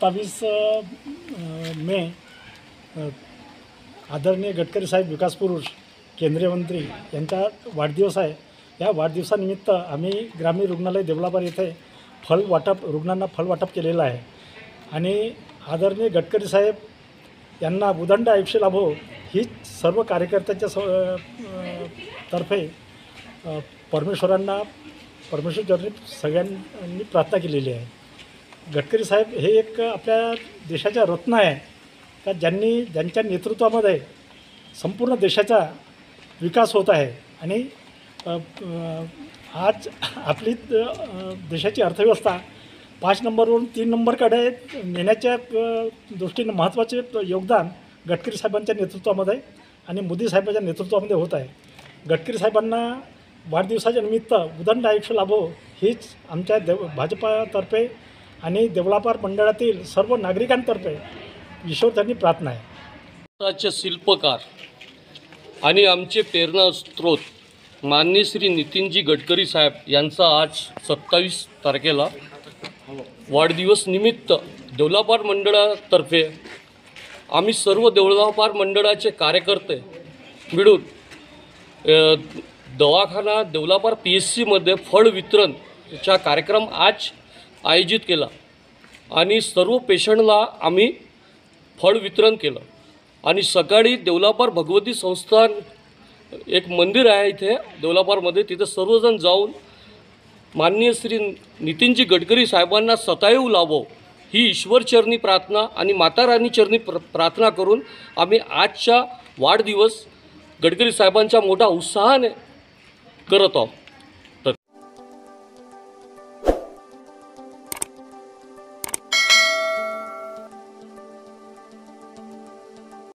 27 मे आदरणीय गडकरी साहेब विकास पुरुष केंद्रीय मंत्री यांचा वाढदिवस आहे। या वाढदिवसानिमित्त आम्ही ग्रामीण रुग्णालय देवळाबार येथे रुग्णांना फळ वाटप केलेलं आहे आणि आदरणीय गडकरी साहेब यांना उदंड आयुष्य लाभो हीच सर्व कार्यकर्त्यांच्या तर्फे परमेश्वरांनी सगळ्यांनी प्रार्थना केलेली आहे। गडकरी साहेब हे एक आपल्या देशाच्या रत्न आहे का ज्यांच्या नेतृत्वामध्ये संपूर्ण देशाचा विकास होत आहे आणि आज आपली देशाची अर्थव्यवस्था 5 नंबरवरून 3 नंबरकडे नेण्याच्या दृष्टीने महत्त्वाचे योगदान गडकरी साहेबांच्या नेतृत्वामध्ये आणि मोदी साहेबांच्या नेतृत्वामध्ये होत आहे। गडकरी साहेबांना वाढदिवसाच्या निमित्त उदंड आयुष्य लाभो हीच आमच्या भाजपातर्फे आणि देवळाबार मंडळातील सर्व नागरिकांतर्फे ईश्वरचरणी प्रार्थना आहे। भारताचे शिल्पकार आणि आमचे प्रेरणा स्रोत माननीय श्री नितीनजी गडकरी साहेब यांचा आज 27 तारखेला वाढदिवस निमित्त देवळाबार मंडळातर्फे आम्ही सर्व देवळाबार मंडळाचे कार्यकर्ते मिळून दवाखाना देवळाबार PSC मध्ये फळ वितरणचा कार्यक्रम आज आयोजित केला आणि सर्व पेशंटला आम्ही फळ वितरण केलं आणि सकाळी देवळाबार भगवती संस्थान एक मंदिर आहे इथे देवळाबारमध्ये, तिथे सर्वजण जाऊन माननीय श्री नितीनजी गडकरी साहेबांना सतायू लाभो ही ईश्वरचरणी प्रार्थना आणि माता राणी चरणी प्रार्थना करून आम्ही आजचा वाढदिवस गडकरी साहेबांच्या मोठा उत्साहाने करत आहोत।